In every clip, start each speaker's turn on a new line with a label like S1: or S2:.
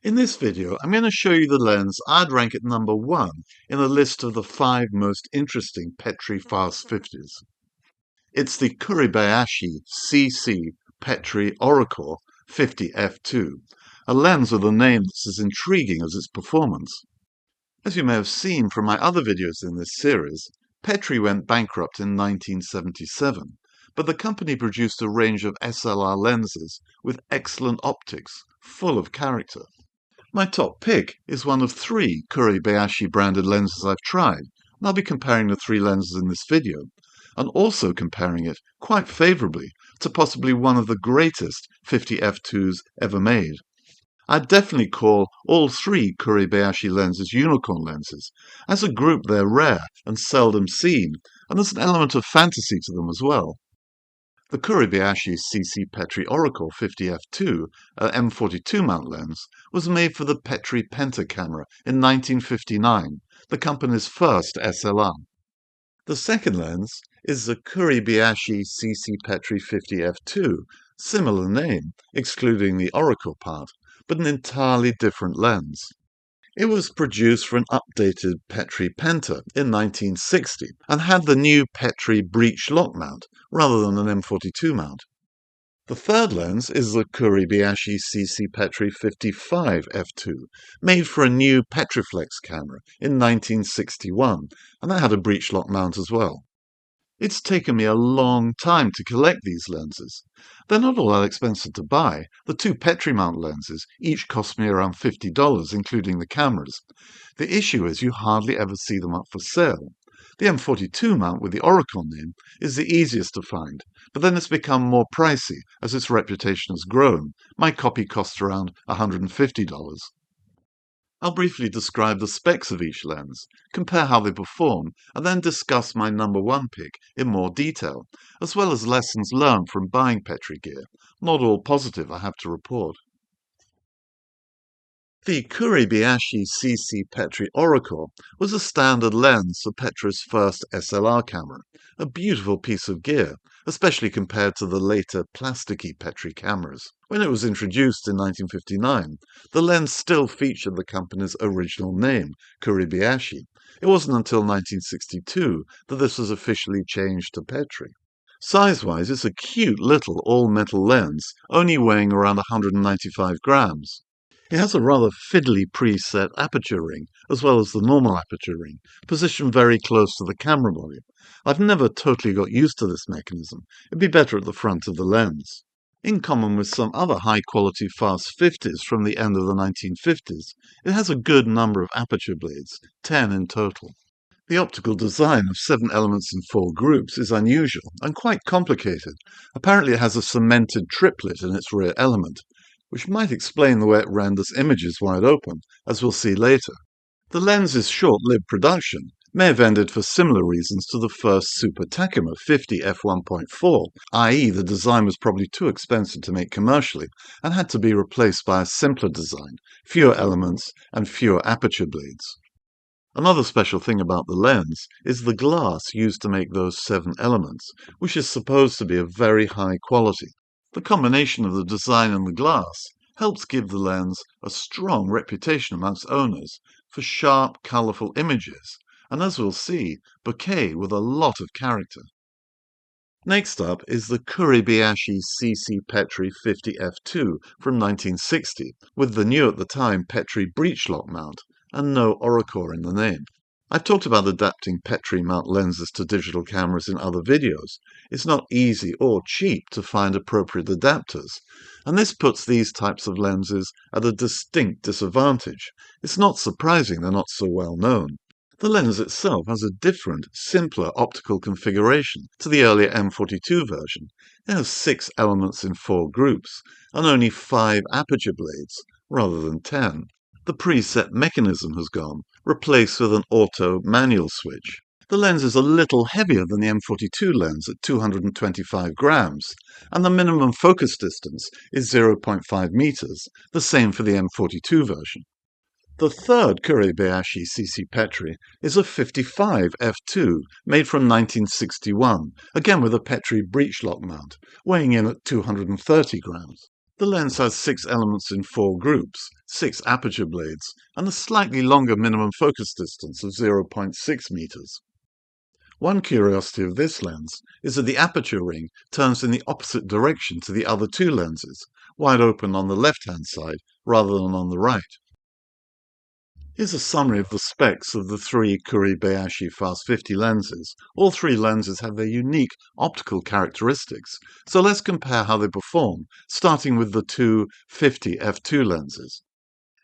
S1: In this video, I'm going to show you the lens I'd rank at number 1 in a list of the 5 most interesting Petri fast 50s. It's the Kuribayashi C.C. Petri Orikkor 50 f2, a lens with a name that's as intriguing as its performance. As you may have seen from my other videos in this series, Petri went bankrupt in 1977, but the company produced a range of SLR lenses with excellent optics, full of character. My top pick is one of 3 Kuribayashi-branded lenses I've tried, and I'll be comparing the 3 lenses in this video, and also comparing it, quite favourably, to possibly one of the greatest 50 f2s ever made. I'd definitely call all 3 Kuribayashi lenses unicorn lenses. As a group they're rare and seldom seen, and there's an element of fantasy to them as well. The Kuribayashi C.C. Petri Orikkor 50 f2, an M42 mount lens, was made for the Petri Penta camera in 1959, the company's first SLR. The second lens is the Kuribayashi C.C. Petri 50 f2, similar name, excluding the Orikkor part, but an entirely different lens. It was produced for an updated Petri Penta in 1960 and had the new Petri breech lock mount rather than an M42 mount. The third lens is the Kuribayashi C.C. Petri 55 f2, made for a new Petriflex camera in 1961, and that had a breech lock mount as well. It's taken me a long time to collect these lenses. They're not all that expensive to buy. The 2 Petri mount lenses each cost me around $50, including the cameras. The issue is you hardly ever see them up for sale. The M42 mount with the Orikkor name is the easiest to find, but then it's become more pricey as its reputation has grown. My copy costs around $150. I'll briefly describe the specs of each lens, compare how they perform, and then discuss my number 1 pick in more detail, as well as lessons learned from buying Petri gear, not all positive I have to report. The Kuribayashi C.C. Petri Orikkor was a standard lens for Petri's first SLR camera, a beautiful piece of gear, especially compared to the later plasticky Petri cameras. When it was introduced in 1959, the lens still featured the company's original name, Kuribayashi. It wasn't until 1962 that this was officially changed to Petri. Size-wise, it's a cute little all-metal lens, only weighing around 195 grams. It has a rather fiddly preset aperture ring, as well as the normal aperture ring, positioned very close to the camera body. I've never totally got used to this mechanism. It'd be better at the front of the lens. In common with some other high-quality fast 50s from the end of the 1950s, it has a good number of aperture blades, 10 in total. The optical design of 7 elements in 4 groups is unusual and quite complicated. Apparently it has a cemented triplet in its rear element, which might explain the way it renders images wide open, as we'll see later. The lens's short-lived production may have ended for similar reasons to the first Super Takuma 50 f1.4, i.e. the design was probably too expensive to make commercially and had to be replaced by a simpler design, fewer elements and fewer aperture blades. Another special thing about the lens is the glass used to make those 7 elements, which is supposed to be of very high quality. The combination of the design and the glass helps give the lens a strong reputation amongst owners for sharp, colourful images, and as we'll see, bokeh with a lot of character. Next up is the Kuribayashi C.C. Petri 50 f2 from 1960, with the new at the time Petri breech lock mount, and no Orikkor in the name. I've talked about adapting Petri mount lenses to digital cameras in other videos. It's not easy or cheap to find appropriate adapters, and this puts these types of lenses at a distinct disadvantage. It's not surprising they're not so well known. The lens itself has a different, simpler optical configuration to the earlier M42 version. It has 6 elements in 4 groups, and only 5 aperture blades, rather than 10. The preset mechanism has gone, replaced with an auto manual switch. The lens is a little heavier than the M42 lens at 225 grams, and the minimum focus distance is 0.5 meters, the same for the M42 version. The third Kuribayashi C.C. Petri is a 55 f2, made from 1961, again with a Petri breech lock mount, weighing in at 230 grams. The lens has 6 elements in 4 groups, 6 aperture blades, and a slightly longer minimum focus distance of 0.6 meters. One curiosity of this lens is that the aperture ring turns in the opposite direction to the other 2 lenses, wide open on the left-hand side rather than on the right. Here's a summary of the specs of the 3 Kuribayashi Fast 50 lenses. All 3 lenses have their unique optical characteristics, so let's compare how they perform, starting with the 2 50 f2 lenses.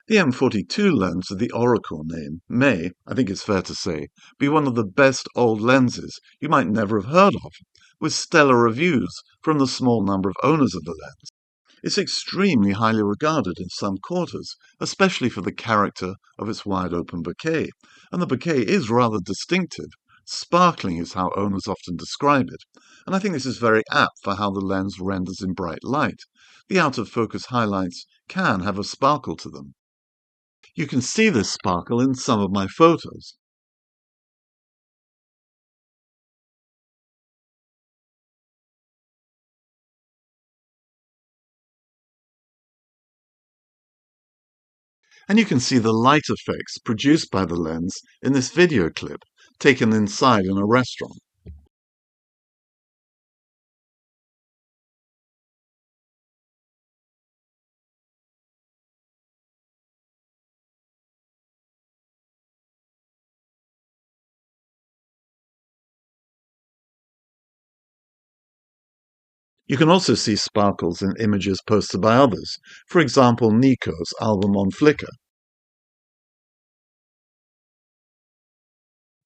S1: The M42 lens of the Orikkor name may, I think it's fair to say, be one of the best old lenses you might never have heard of, with stellar reviews from the small number of owners of the lens. It's extremely highly regarded in some quarters, especially for the character of its wide-open bokeh, and the bokeh is rather distinctive. Sparkling is how owners often describe it, and I think this is very apt for how the lens renders in bright light. The out-of-focus highlights can have a sparkle to them. You can see this sparkle in some of my photos. And you can see the light effects produced by the lens in this video clip, taken inside in a restaurant. You can also see sparkles in images posted by others, for example Nico's album on Flickr.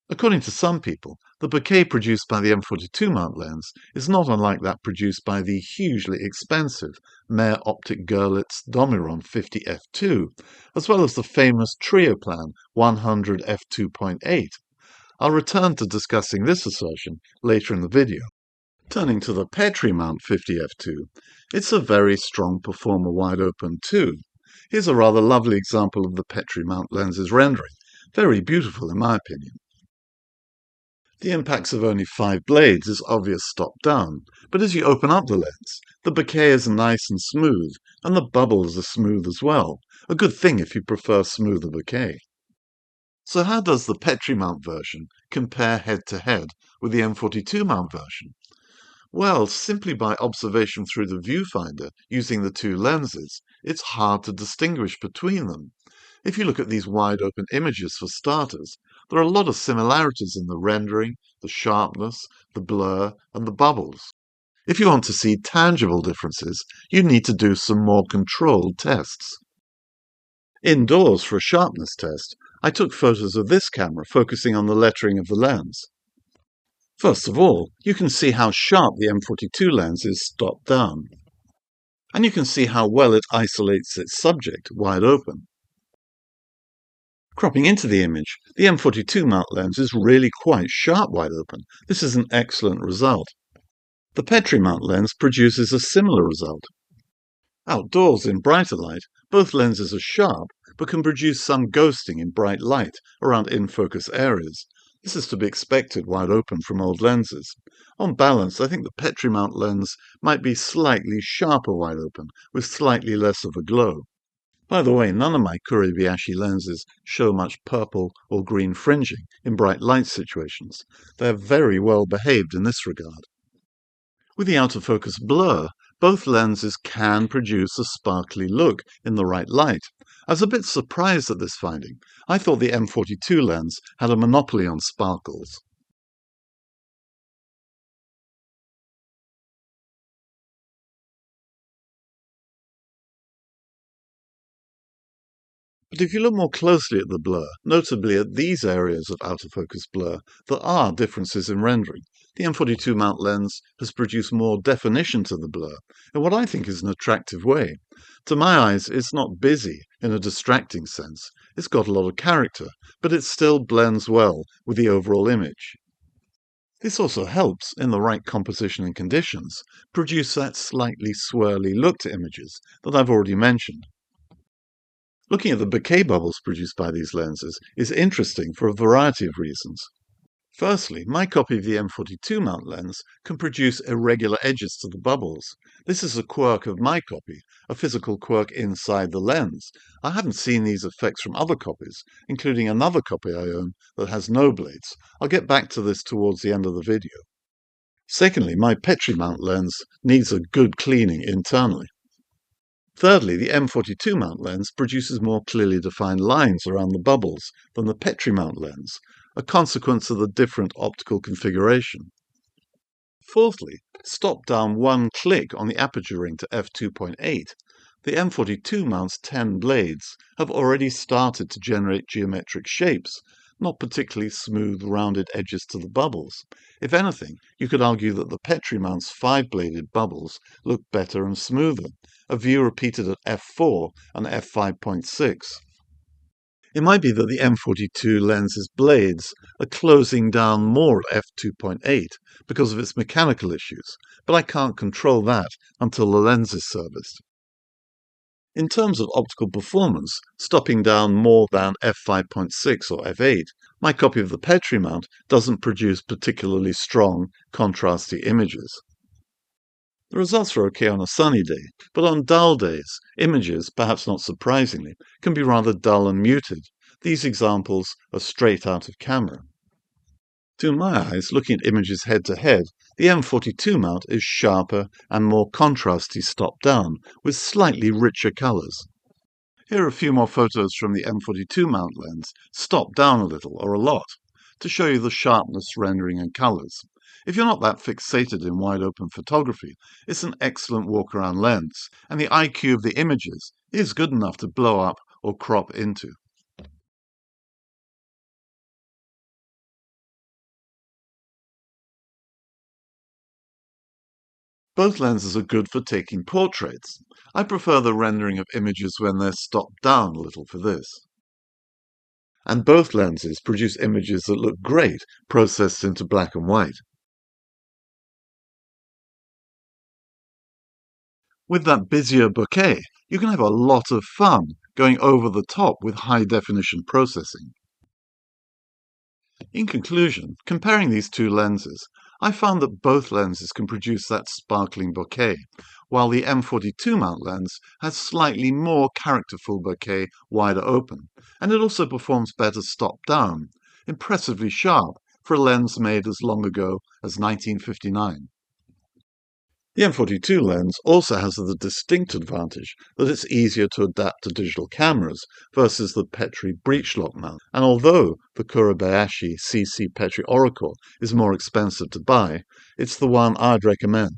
S1: According to some people, the bokeh produced by the M42 mount lens is not unlike that produced by the hugely expensive Meyer-Optik Gorlitz Domiron 50 f2, as well as the famous Trioplan 100 f2.8. I'll return to discussing this assertion later in the video. Turning to the Petri mount 50 f2, it's a very strong performer wide open too. Here's a rather lovely example of the Petri mount lens's rendering. Very beautiful in my opinion. The impacts of only 5 blades is obvious top-down, but as you open up the lens, the bokeh is nice and smooth, and the bubbles are smooth as well. A good thing if you prefer smoother bokeh. So how does the Petri mount version compare head-to-head with the M42 mount version? Well, simply by observation through the viewfinder using the 2 lenses, it's hard to distinguish between them. If you look at these wide-open images for starters, there are a lot of similarities in the rendering, the sharpness, the blur, and the bubbles. If you want to see tangible differences, you need to do some more controlled tests. Indoors for a sharpness test, I took photos of this camera focusing on the lettering of the lens. First of all, you can see how sharp the M42 lens is stopped down. And you can see how well it isolates its subject wide open. Cropping into the image, the M42 mount lens is really quite sharp wide open. This is an excellent result. The Petri mount lens produces a similar result. Outdoors in brighter light, both lenses are sharp, but can produce some ghosting in bright light around in-focus areas. This is to be expected wide open from old lenses. On balance, I think the Petri mount lens might be slightly sharper wide open, with slightly less of a glow. By the way, none of my Kuribayashi lenses show much purple or green fringing in bright light situations. They're very well behaved in this regard. With the out-of-focus blur, both lenses can produce a sparkly look in the right light. I was a bit surprised at this finding. I thought the M42 lens had a monopoly on sparkles. But if you look more closely at the blur, notably at these areas of out-of-focus blur, there are differences in rendering. The M42 mount lens has produced more definition to the blur, in what I think is an attractive way. To my eyes, it's not busy in a distracting sense. It's got a lot of character, but it still blends well with the overall image. This also helps, in the right composition and conditions, produce that slightly swirly look to images that I've already mentioned. Looking at the bokeh bubbles produced by these lenses is interesting for a variety of reasons. Firstly, my copy of the M42 mount lens can produce irregular edges to the bubbles. This is a quirk of my copy, a physical quirk inside the lens. I haven't seen these effects from other copies, including another copy I own that has no blades. I'll get back to this towards the end of the video. Secondly, my Petri mount lens needs a good cleaning internally. Thirdly, the M42 mount lens produces more clearly defined lines around the bubbles than the Petri mount lens, a consequence of the different optical configuration. Fourthly, stop down one click on the aperture ring to f2.8. The M42 mount's 10 blades have already started to generate geometric shapes, not particularly smooth, rounded edges to the bubbles. If anything, you could argue that the Petri mount's 5-bladed bubbles look better and smoother, a view repeated at f4 and f5.6. It might be that the M42 lens's blades are closing down more at f2.8 because of its mechanical issues, but I can't control that until the lens is serviced. In terms of optical performance, stopping down more than f5.6 or f8, my copy of the Petri mount doesn't produce particularly strong, contrasty images. The results are okay on a sunny day, but on dull days, images, perhaps not surprisingly, can be rather dull and muted. These examples are straight out of camera. To my eyes, looking at images head-to-head, the M42 mount is sharper and more contrasty stop-down, with slightly richer colours. Here are a few more photos from the M42 mount lens, stopped down a little or a lot, to show you the sharpness, rendering and colours. If you're not that fixated in wide-open photography, it's an excellent walk-around lens, and the IQ of the images is good enough to blow up or crop into. Both lenses are good for taking portraits. I prefer the rendering of images when they're stopped down a little for this. And both lenses produce images that look great, processed into black and white. With that busier bokeh, you can have a lot of fun going over the top with high-definition processing. In conclusion, comparing these two lenses, I found that both lenses can produce that sparkling bokeh, while the M42 mount lens has slightly more characterful bokeh wider open, and it also performs better stop-down, impressively sharp for a lens made as long ago as 1959. The M42 lens also has the distinct advantage that it's easier to adapt to digital cameras versus the Petri breech-lock mount, and although the Kuribayashi C.C. Petri Orikkor is more expensive to buy, it's the one I'd recommend.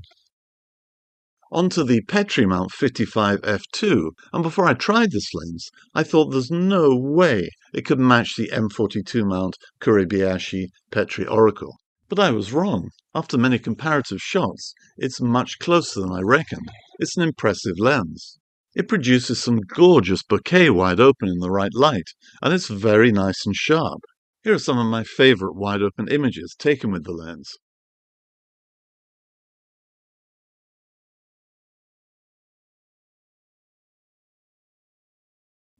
S1: Onto the Petri mount 55 f2, and before I tried this lens, I thought there's no way it could match the M42 mount Kuribayashi Petri Orikkor. But I was wrong. After many comparative shots, it's much closer than I reckoned. It's an impressive lens. It produces some gorgeous bokeh wide open in the right light, and it's very nice and sharp. Here are some of my favorite wide open images taken with the lens.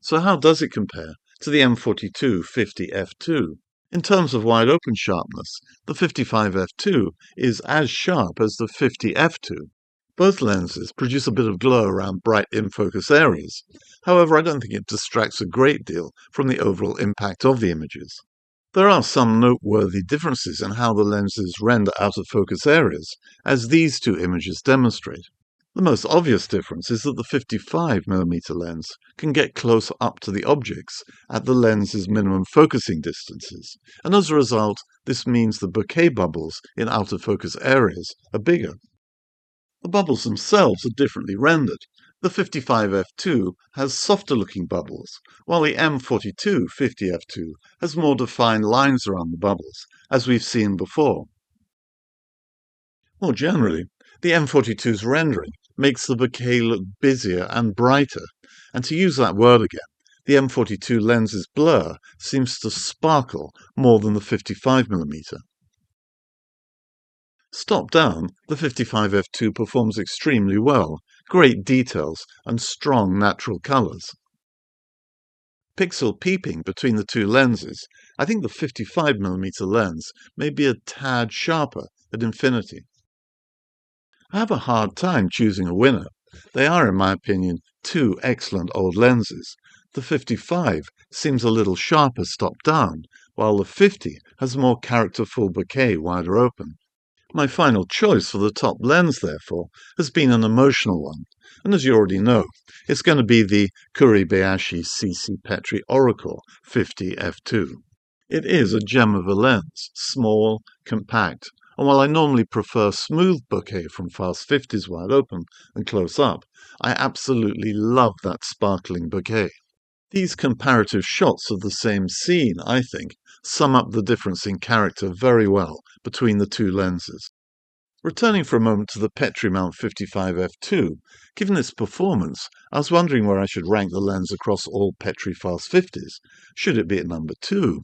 S1: So how does it compare to the M42 50 f2? In terms of wide open sharpness, the 55 f2 is as sharp as the 50 f2. Both lenses produce a bit of glow around bright in-focus areas. However, I don't think it distracts a great deal from the overall impact of the images. There are some noteworthy differences in how the lenses render out-of-focus areas, as these two images demonstrate. The most obvious difference is that the 55mm lens can get close up to the objects at the lens's minimum focusing distances, and as a result, this means the bokeh bubbles in out-of-focus areas are bigger. The bubbles themselves are differently rendered. The 55 f2 has softer-looking bubbles, while the M42 50 f2 has more defined lines around the bubbles, as we've seen before. More generally, the M42's rendering makes the bokeh look busier and brighter, and to use that word again, the M42 lens's blur seems to sparkle more than the 55mm. Stopped down, the 55 f2 performs extremely well, great details and strong natural colours. pixel peeping between the two lenses, I think the 55mm lens may be a tad sharper at infinity. I have a hard time choosing a winner. They are, in my opinion, two excellent old lenses. The 55 seems a little sharper stopped down, while the 50 has a more characterful bokeh wider open. My final choice for the top lens, therefore, has been an emotional one, and as you already know, it's going to be the Kuribayashi C.C. Petri Orikkor 50 f2. It is a gem of a lens, small, compact, and while I normally prefer smooth bokeh from fast 50s wide open and close up, I absolutely love that sparkling bokeh. These comparative shots of the same scene, I think, sum up the difference in character very well between the two lenses. Returning for a moment to the Petri mount 55 f2, given its performance, I was wondering where I should rank the lens across all Petri fast 50s. Should it be at number 2?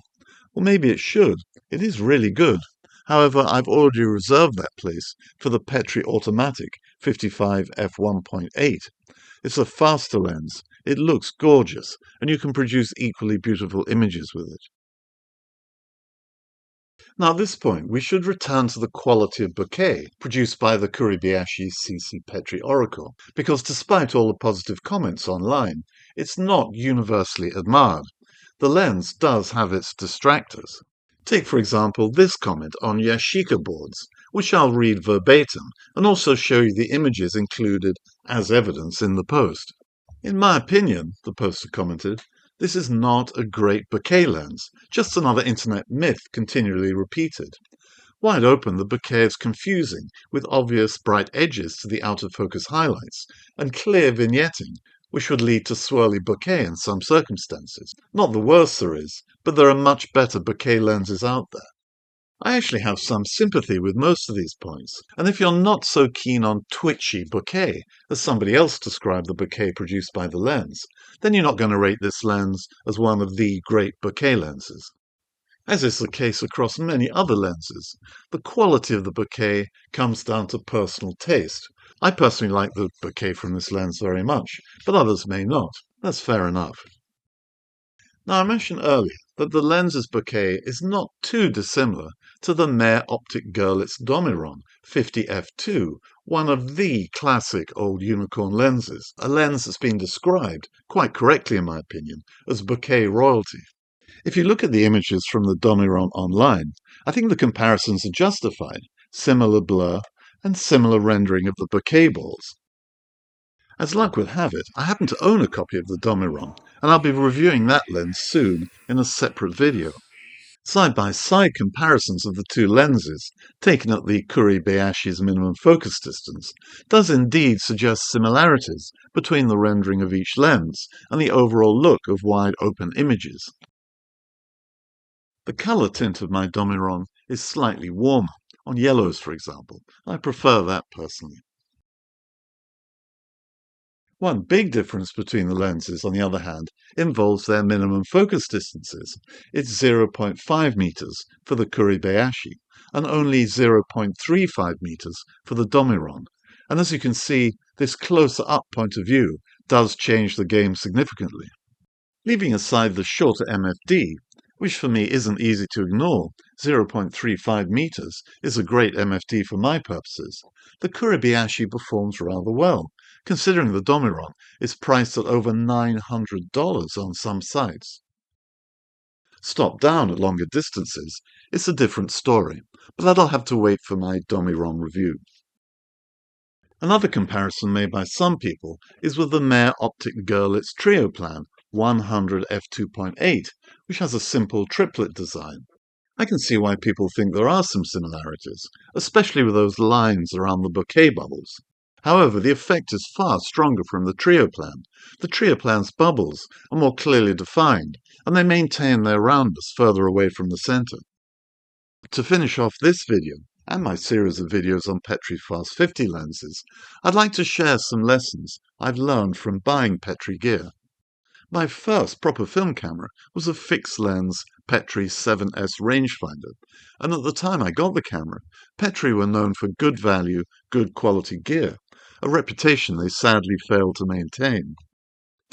S1: Well, maybe it should. It is really good. However, I've already reserved that place for the Petri Automatic 55 f1.8. It's a faster lens, it looks gorgeous, and you can produce equally beautiful images with it. Now at this point, we should return to the quality of bokeh produced by the Kuribayashi C.C. Petri Orikkor, because despite all the positive comments online, it's not universally admired. The lens does have its distractors. Take, for example, this comment on Yashica boards, which I'll read verbatim and also show you the images included as evidence in the post. In my opinion, the poster commented, this is not a great bokeh lens, just another internet myth continually repeated. Wide open, the bokeh is confusing, with obvious bright edges to the out of focus highlights, and clear vignetting, which would lead to swirly bokeh in some circumstances. Not the worst there is, but there are much better bokeh lenses out there. I actually have some sympathy with most of these points, and if you're not so keen on twitchy bokeh, as somebody else described the bokeh produced by the lens, then you're not going to rate this lens as one of the great bokeh lenses. As is the case across many other lenses, the quality of the bokeh comes down to personal taste. I personally like the bokeh from this lens very much, but others may not. That's fair enough. Now, I mentioned earlier that the lens's bokeh is not too dissimilar to the Meyer-Optik Gorlitz Domiron 50 f2, one of the classic old unicorn lenses, a lens that's been described, quite correctly in my opinion, as bokeh royalty. If you look at the images from the Domiron online, I think the comparisons are justified, similar blur, and similar rendering of the bokeh balls. As luck would have it, I happen to own a copy of the Domiron, and I'll be reviewing that lens soon in a separate video. Side-by-side comparisons of the two lenses, taken at the Kuribayashi's minimum focus distance, does indeed suggest similarities between the rendering of each lens and the overall look of wide-open images. The colour tint of my Domiron is slightly warmer, on yellows for example. I prefer that personally. One big difference between the lenses, on the other hand, involves their minimum focus distances. It's 0.5 meters for the Kuribayashi and only 0.35 meters for the Domiron. And as you can see, this closer-up point of view does change the game significantly. Leaving aside the shorter MFD, which for me isn't easy to ignore, 0.35 meters is a great MFD for my purposes, the Kuribayashi performs rather well, considering the Domiron is priced at over $900 on some sites. Stopped down at longer distances, it's a different story, but that'll have to wait for my Domiron review. Another comparison made by some people is with the Meyer-Optik Gorlitz Trioplan 100 f2.8, which has a simple triplet design. I can see why people think there are some similarities, especially with those lines around the bokeh bubbles. However, the effect is far stronger from the Trioplan. The Trioplan's bubbles are more clearly defined, and they maintain their roundness further away from the center. To finish off this video, and my series of videos on Petri Fast 50 lenses, I'd like to share some lessons I've learned from buying Petri gear. My first proper film camera was a fixed-lens Petri 7S rangefinder, and at the time I got the camera, Petri were known for good value, good quality gear, a reputation they sadly failed to maintain.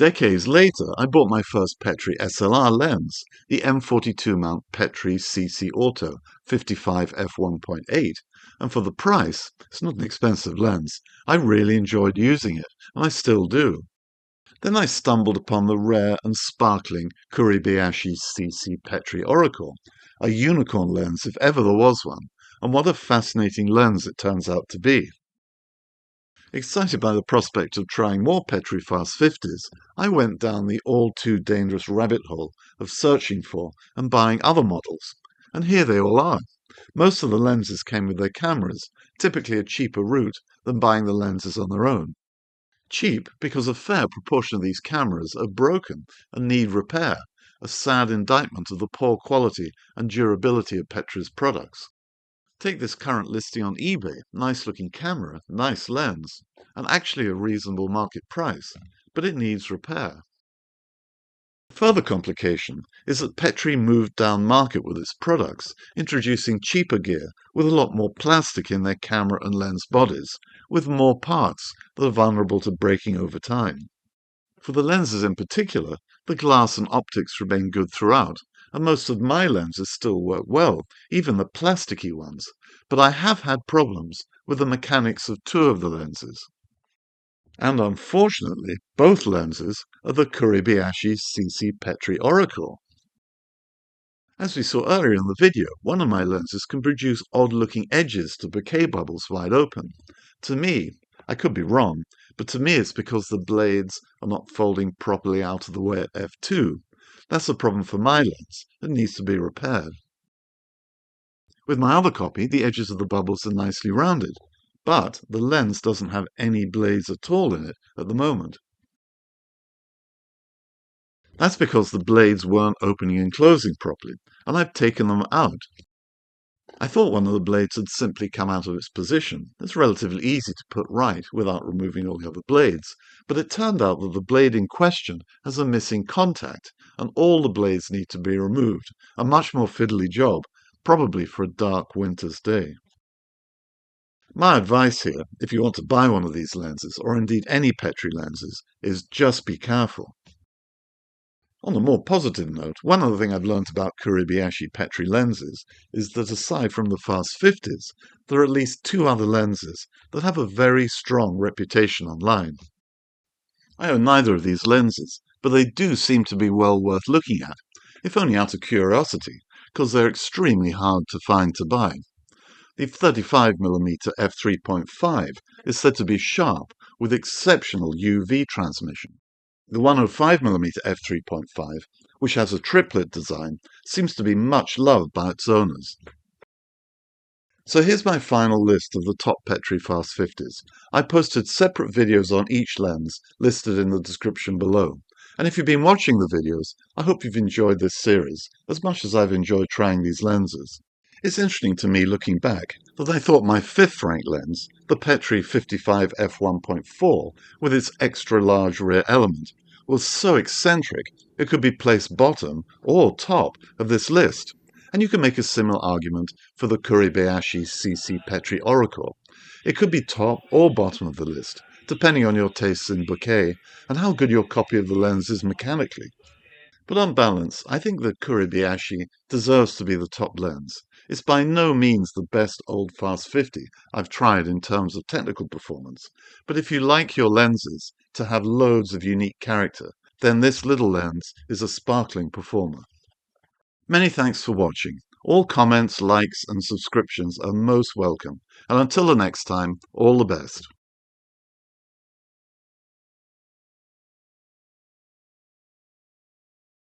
S1: Decades later, I bought my first Petri SLR lens, the M42 mount Petri CC Auto 55 f1.8, and for the price, it's not an expensive lens. I really enjoyed using it, and I still do. Then I stumbled upon the rare and sparkling Kuribayashi C.C. Petri Orikkor, a unicorn lens if ever there was one, and what a fascinating lens it turns out to be. Excited by the prospect of trying more Petri Fast 50s, I went down the all too dangerous rabbit hole of searching for and buying other models. And here they all are. Most of the lenses came with their cameras, typically a cheaper route than buying the lenses on their own. Cheap because a fair proportion of these cameras are broken and need repair, a sad indictment of the poor quality and durability of Petri's products. Take this current listing on eBay, nice looking camera, nice lens, and actually a reasonable market price, but it needs repair. A further complication is that Petri moved down market with its products, introducing cheaper gear with a lot more plastic in their camera and lens bodies, with more parts that are vulnerable to breaking over time. For the lenses in particular, the glass and optics remain good throughout, and most of my lenses still work well, even the plasticky ones, but I have had problems with the mechanics of two of the lenses. And unfortunately, both lenses are the Kuribayashi C.C. Petri Orikkor. As we saw earlier in the video, one of my lenses can produce odd-looking edges to bokeh bubbles wide open. To me, I could be wrong, but to me it's because the blades are not folding properly out of the way at f2. That's a problem for my lens that needs to be repaired. With my other copy, the edges of the bubbles are nicely rounded, but the lens doesn't have any blades at all in it at the moment. That's because the blades weren't opening and closing properly, and I've taken them out. I thought one of the blades had simply come out of its position. It's relatively easy to put right without removing all the other blades, but it turned out that the blade in question has a missing contact, and all the blades need to be removed, a much more fiddly job, probably for a dark winter's day. My advice here, if you want to buy one of these lenses, or indeed any Petri lenses, is just be careful. On a more positive note, one other thing I've learnt about Kuribayashi Petri lenses is that aside from the Fast 50s, there are at least two other lenses that have a very strong reputation online. I own neither of these lenses, but they do seem to be well worth looking at, if only out of curiosity, because they're extremely hard to find to buy. The 35mm f3.5 is said to be sharp, with exceptional UV transmission. The 105mm f3.5, which has a triplet design, seems to be much loved by its owners. So here's my final list of the top Petri Fast 50s. I posted separate videos on each lens, listed in the description below. And if you've been watching the videos, I hope you've enjoyed this series, as much as I've enjoyed trying these lenses. It's interesting to me looking back that I thought my fifth rank lens, the Petri 55 f1.4, with its extra large rear element, was so eccentric it could be placed bottom or top of this list. And you can make a similar argument for the Kuribayashi C.C. Petri Orikkor. It could be top or bottom of the list, depending on your tastes in bokeh and how good your copy of the lens is mechanically. But on balance, I think the Kuribayashi deserves to be the top lens. It's by no means the best old Fast 50 I've tried in terms of technical performance, but if you like your lenses to have loads of unique character, then this little lens is a sparkling performer. Many thanks for watching. All comments, likes and subscriptions are most welcome, and until the next time, all the best.